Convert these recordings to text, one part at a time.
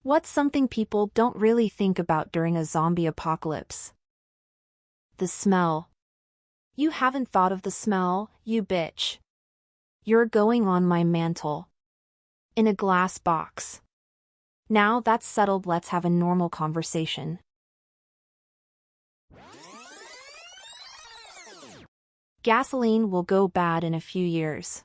What's something people don't really think about during a zombie apocalypse? The smell. You haven't thought of the smell, you bitch. You're going on my mantle. In a glass box. Now that's settled, let's have a normal conversation. Gasoline will go bad in a few years.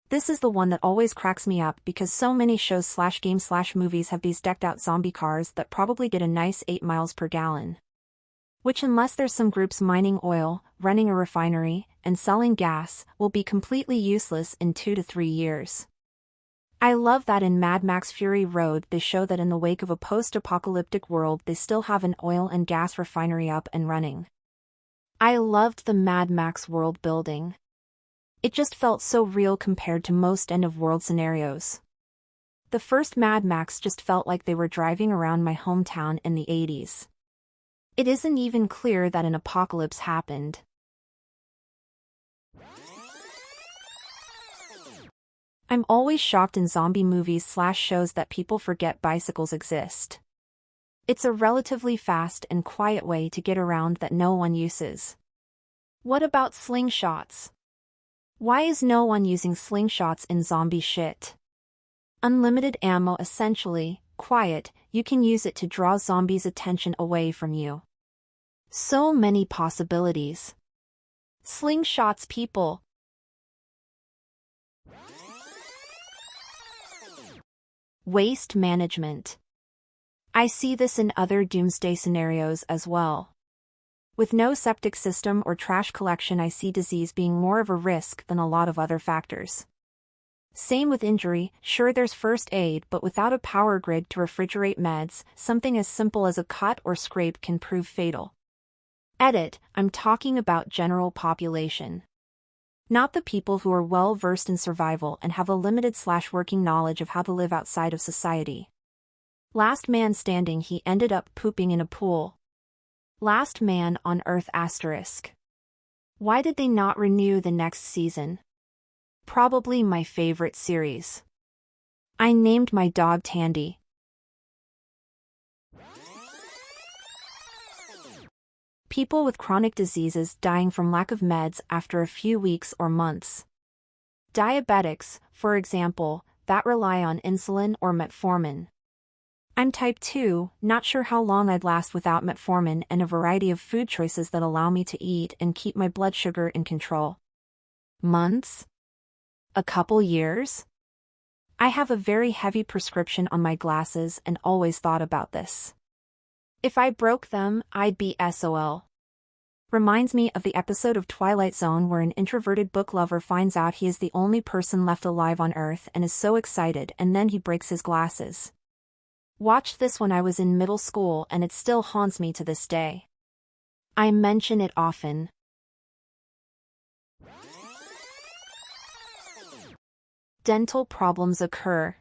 This is the one that always cracks me up because so many shows/games/movies have these decked out zombie cars that probably get a nice 8 miles per gallon. Which, unless there's some groups mining oil, running a refinery, and selling gas, will be completely useless in 2 to 3 years. I love that in Mad Max Fury Road they show that in the wake of a post-apocalyptic world they still have an oil and gas refinery up and running. I loved the Mad Max world building. It just felt so real compared to most end-of-world scenarios. The first Mad Max just felt like they were driving around my hometown in the 80s. It isn't even clear that an apocalypse happened. I'm always shocked in zombie movies/shows that people forget bicycles exist. It's a relatively fast and quiet way to get around that no one uses. What about slingshots? Why is no one using slingshots in zombie shit? Unlimited ammo essentially, quiet, you can use it to draw zombies' attention away from you. So many possibilities. Slingshots, people. Waste management. I see this in other doomsday scenarios as well. With no septic system or trash collection, I see disease being more of a risk than a lot of other factors. Same with injury, sure there's first aid, but without a power grid to refrigerate meds, something as simple as a cut or scrape can prove fatal. Edit, I'm talking about general population. Not the people who are well versed in survival and have a limited/working knowledge of how to live outside of society. Last man standing, he ended up pooping in a pool. Last man on Earth *. Why did they not renew the next season? Probably my favorite series. I named my dog Tandy. People with chronic diseases dying from lack of meds after a few weeks or months. Diabetics, for example, that rely on insulin or metformin. I'm type 2, not sure how long I'd last without metformin and a variety of food choices that allow me to eat and keep my blood sugar in control. Months? A couple years? I have a very heavy prescription on my glasses and always thought about this. If I broke them, I'd be SOL. Reminds me of the episode of Twilight Zone where an introverted book lover finds out he is the only person left alive on Earth and is so excited, and then he breaks his glasses. Watched this when I was in middle school and it still haunts me to this day. I mention it often. Dental problems occur.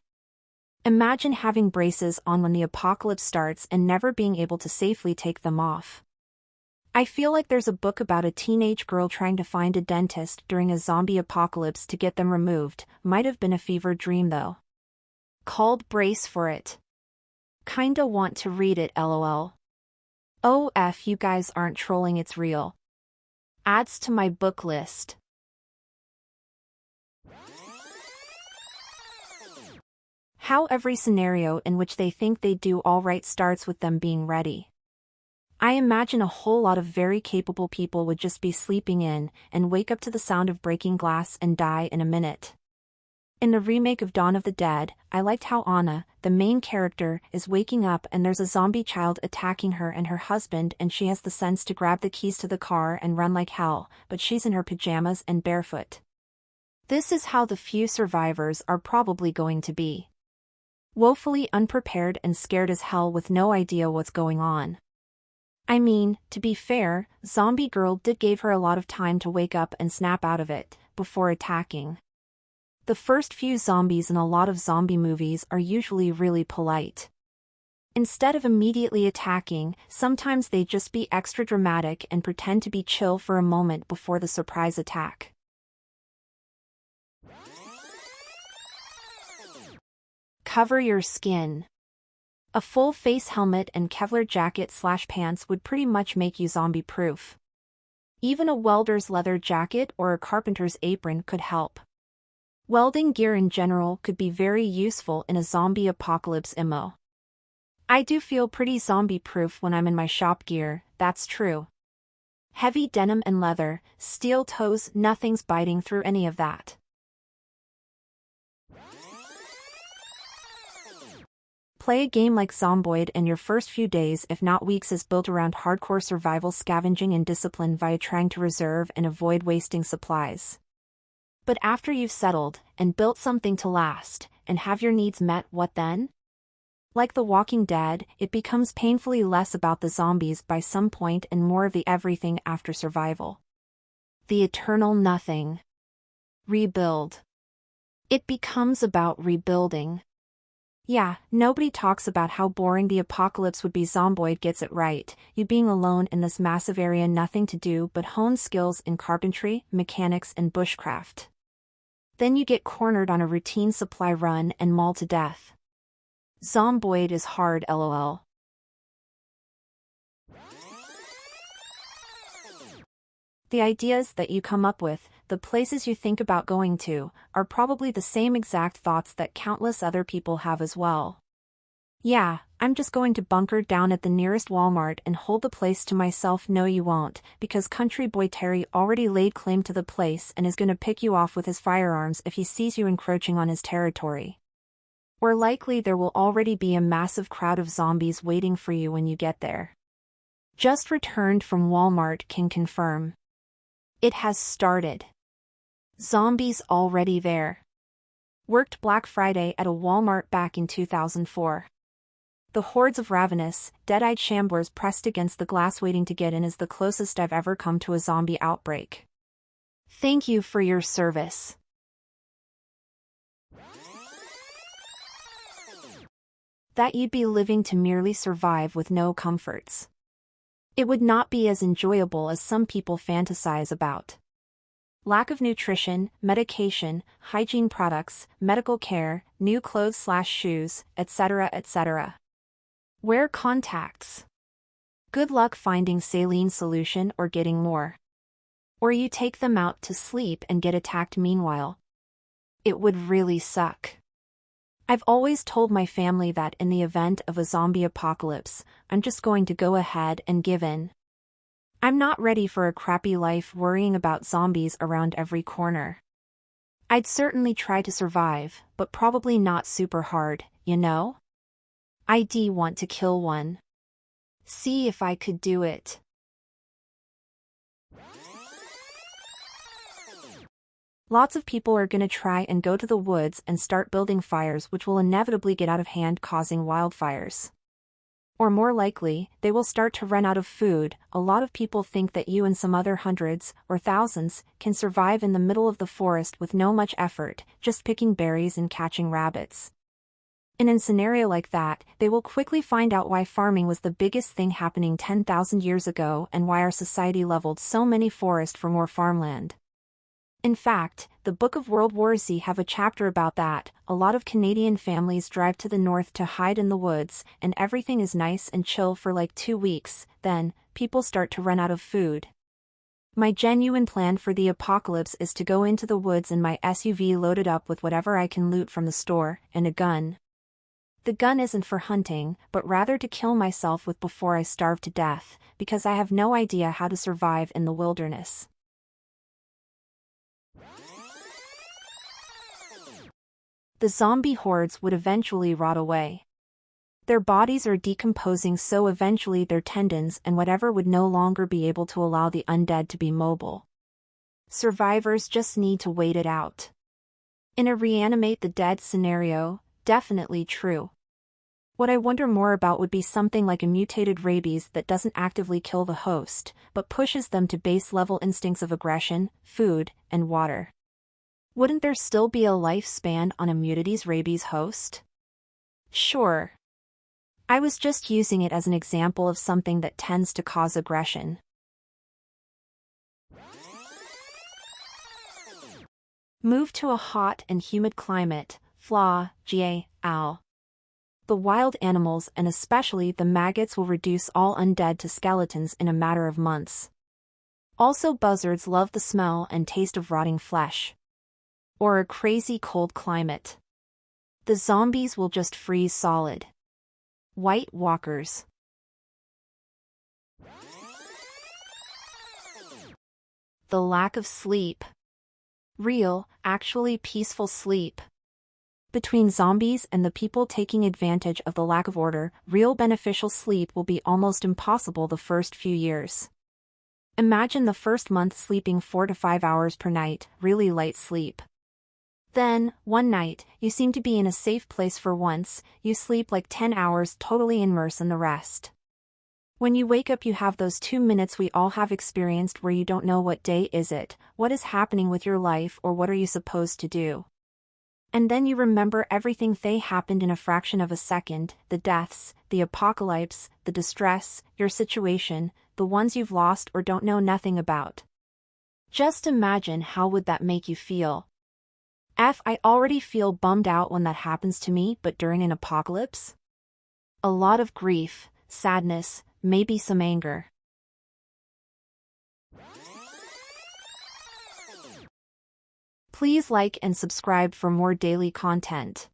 Imagine having braces on when the apocalypse starts and never being able to safely take them off. I feel like there's a book about a teenage girl trying to find a dentist during a zombie apocalypse to get them removed, might have been a fever dream though. Called Brace for It. Kinda want to read it, lol. Oh f, you guys aren't trolling, it's real. Adds to my book list. How every scenario in which they think they do alright starts with them being ready. I imagine a whole lot of very capable people would just be sleeping in and wake up to the sound of breaking glass and die in a minute. In the remake of Dawn of the Dead, I liked how Anna, the main character, is waking up and there's a zombie child attacking her and her husband, and she has the sense to grab the keys to the car and run like hell, but she's in her pajamas and barefoot. This is how the few survivors are probably going to be. Woefully unprepared and scared as hell with no idea what's going on. I mean, to be fair, Zombie Girl did give her a lot of time to wake up and snap out of it, before attacking. The first few zombies in a lot of zombie movies are usually really polite. Instead of immediately attacking, sometimes they just be extra dramatic and pretend to be chill for a moment before the surprise attack. Cover your skin. A full face helmet and Kevlar jacket/pants would pretty much make you zombie-proof. Even a welder's leather jacket or a carpenter's apron could help. Welding gear in general could be very useful in a zombie apocalypse IMO. I do feel pretty zombie-proof when I'm in my shop gear, that's true. Heavy denim and leather, steel toes, nothing's biting through any of that. Play a game like Zomboid and your first few days if not weeks is built around hardcore survival scavenging and discipline via trying to reserve and avoid wasting supplies. But after you've settled and built something to last and have your needs met, what then? Like The Walking Dead, it becomes painfully less about the zombies by some point and more of the everything after survival. The eternal nothing. Rebuild. It becomes about rebuilding. Yeah, nobody talks about how boring the apocalypse would be. Zomboid gets it right, you being alone in this massive area, nothing to do but hone skills in carpentry, mechanics and bushcraft. Then you get cornered on a routine supply run and mauled to death. Zomboid is hard, lol. The ideas that you come up with, the places you think about going to, are probably the same exact thoughts that countless other people have as well. Yeah, I'm just going to bunker down at the nearest Walmart and hold the place to myself. No, you won't, because Country Boy Terry already laid claim to the place and is gonna pick you off with his firearms if he sees you encroaching on his territory. Or likely there will already be a massive crowd of zombies waiting for you when you get there. Just returned from Walmart can confirm. It has started. Zombies already there. Worked Black Friday at a Walmart back in 2004. The hordes of ravenous, dead-eyed shamblers pressed against the glass waiting to get in is the closest I've ever come to a zombie outbreak. Thank you for your service. That you'd be living to merely survive with no comforts. It would not be as enjoyable as some people fantasize about. Lack of nutrition, medication, hygiene products, medical care, new clothes/shoes, etc., etc. Wear contacts. Good luck finding saline solution or getting more. Or you take them out to sleep and get attacked meanwhile. It would really suck. I've always told my family that in the event of a zombie apocalypse, I'm just going to go ahead and give in. I'm not ready for a crappy life worrying about zombies around every corner. I'd certainly try to survive, but probably not super hard, you know? I'd want to kill one. See if I could do it. Lots of people are gonna try and go to the woods and start building fires, which will inevitably get out of hand, causing wildfires. Or more likely, they will start to run out of food. A lot of people think that you and some other hundreds, or thousands, can survive in the middle of the forest with no much effort, just picking berries and catching rabbits. In a scenario like that, they will quickly find out why farming was the biggest thing happening 10,000 years ago and why our society leveled so many forests for more farmland. In fact, the Book of World War Z have a chapter about that. A lot of Canadian families drive to the north to hide in the woods, and everything is nice and chill for like 2 weeks, then, people start to run out of food. My genuine plan for the apocalypse is to go into the woods in my SUV loaded up with whatever I can loot from the store, and a gun. The gun isn't for hunting, but rather to kill myself with before I starve to death, because I have no idea how to survive in the wilderness. The zombie hordes would eventually rot away. Their bodies are decomposing, so eventually their tendons and whatever would no longer be able to allow the undead to be mobile. Survivors just need to wait it out. In a reanimate the dead scenario, definitely true. What I wonder more about would be something like a mutated rabies that doesn't actively kill the host, but pushes them to base-level instincts of aggression, food, and water. Wouldn't there still be a lifespan on a mutated rabies host? Sure. I was just using it as an example of something that tends to cause aggression. Move to a hot and humid climate, flaw, ga, al. The wild animals and especially the maggots will reduce all undead to skeletons in a matter of months. Also, buzzards love the smell and taste of rotting flesh. Or a crazy cold climate. The zombies will just freeze solid. White Walkers. The lack of sleep. Real, actually peaceful sleep. Between zombies and the people taking advantage of the lack of order, real beneficial sleep will be almost impossible the first few years. Imagine the first month sleeping 4 to 5 hours per night, really light sleep. Then, one night, you seem to be in a safe place for once, you sleep like 10 hours totally immersed in the rest. When you wake up you have those 2 minutes we all have experienced where you don't know what day is it, what is happening with your life or what are you supposed to do. And then you remember everything that happened in a fraction of a second, the deaths, the apocalypse, the distress, your situation, the ones you've lost or don't know nothing about. Just imagine how would that make you feel. I already feel bummed out when that happens to me, but during an apocalypse? A lot of grief, sadness, maybe some anger. Please like and subscribe for more daily content.